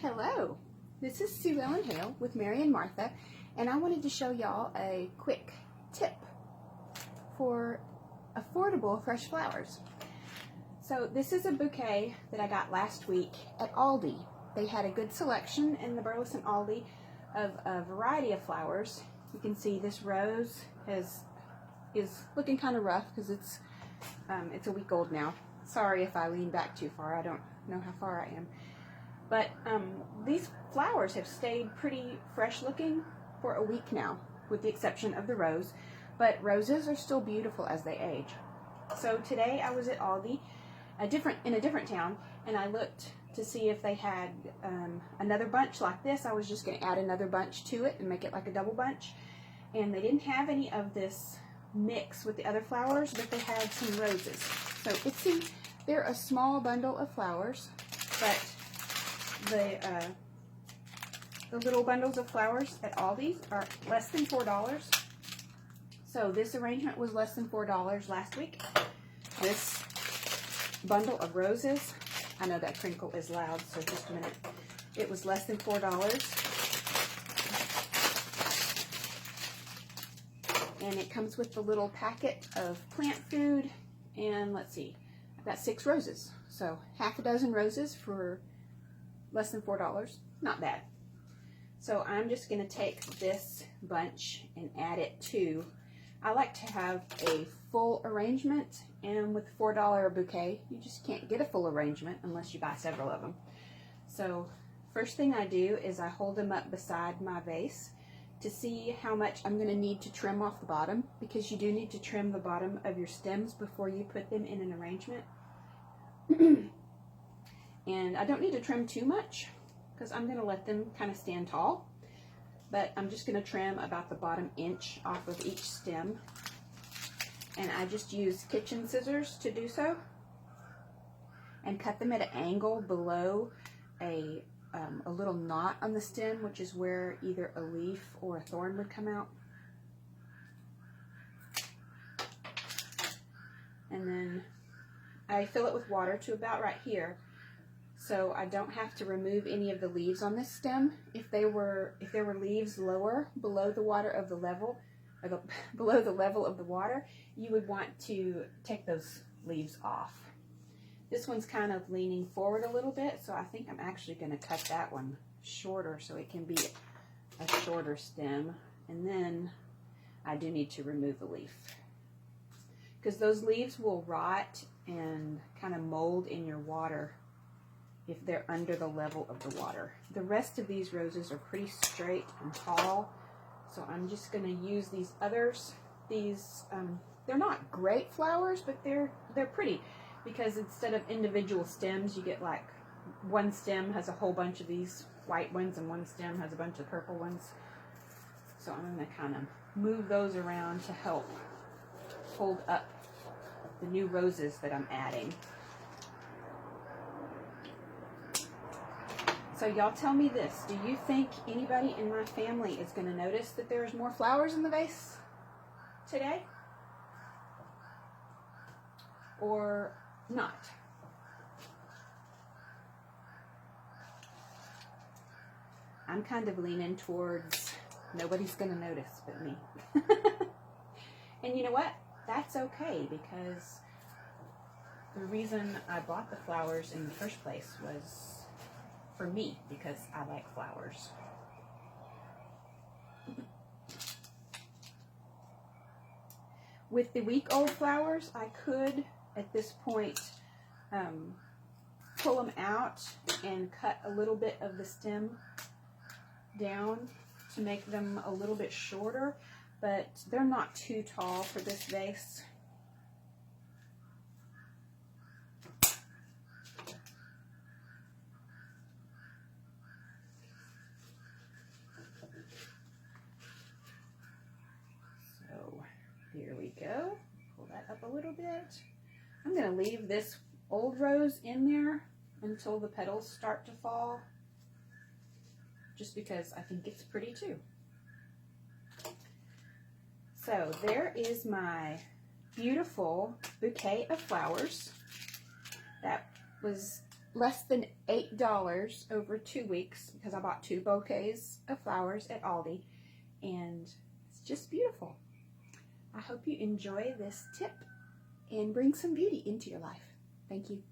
Hello, this is Sue Ellen Hale with Mary and Martha, and I wanted to show y'all a quick tip for affordable fresh flowers. So this is a bouquet that I got last week at Aldi. They had a good selection in the Burleson Aldi of a variety of flowers. You can see this rose is looking kind of rough because it's a week old now. Sorry if I lean back too far. I don't know how far I am. But these flowers have stayed pretty fresh looking for a week now, with the exception of the rose. But roses are still beautiful as they age. So today I was at Aldi, in a different town, and I looked to see if they had another bunch like this. I was just going to add another bunch to it and make it like a double bunch. And they didn't have any of this mix with the other flowers, but they had some roses. So they're a small bundle of flowers, but the little bundles of flowers at Aldi are less than $4. So this arrangement was less than $4 last week. This bundle of roses, I know that crinkle is loud, so just a minute. It was less than $4. And it comes with the little packet of plant food, and let's see, I've got 6 roses. So half a dozen roses for less than $4, not bad. So I'm just going to take this bunch and add it to, I like to have a full arrangement, and with $4 a bouquet, you just can't get a full arrangement unless you buy several of them. So first thing I do is I hold them up beside my vase to see how much I'm going to need to trim off the bottom, because you do need to trim the bottom of your stems before you put them in an arrangement. And I don't need to trim too much because I'm going to let them kind of stand tall, but I'm just going to trim about the bottom inch off of each stem, and I just use kitchen scissors to do so and cut them at an angle below a little knot on the stem, which is where either a leaf or a thorn would come out. And then I fill it with water to about right here, so I don't have to remove any of the leaves on this stem. If there were leaves lower below the water of the level, or below the level of the water, you would want to take those leaves off. This one's kind of leaning forward a little bit, so I think I'm actually going to cut that one shorter so it can be a shorter stem. And then I do need to remove the leaf, because those leaves will rot and kind of mold in your water if they're under the level of the water. The rest of these roses are pretty straight and tall, so I'm just going to use these others. These they're not great flowers, but they're pretty, because instead of individual stems, you get like one stem has a whole bunch of these white ones and one stem has a bunch of purple ones. So I'm going to kind of move those around to help hold up the new roses that I'm adding. So y'all tell me this, do you think anybody in my family is going to notice that there's more flowers in the vase today? Or not? I'm kind of leaning towards nobody's going to notice but me. And you know what? That's okay, because the reason I bought the flowers in the first place was for me, because I like flowers. With the week-old flowers, I could, at this point, pull them out and cut a little bit of the stem down to make them a little bit shorter, but they're not too tall for this vase. Here we go. Pull that up a little bit. I'm going to leave this old rose in there until the petals start to fall, just because I think it's pretty too. So there is my beautiful bouquet of flowers. That was less than $8 over 2 weeks because I bought 2 bouquets of flowers at Aldi, and it's just beautiful. I hope you enjoy this tip and bring some beauty into your life. Thank you.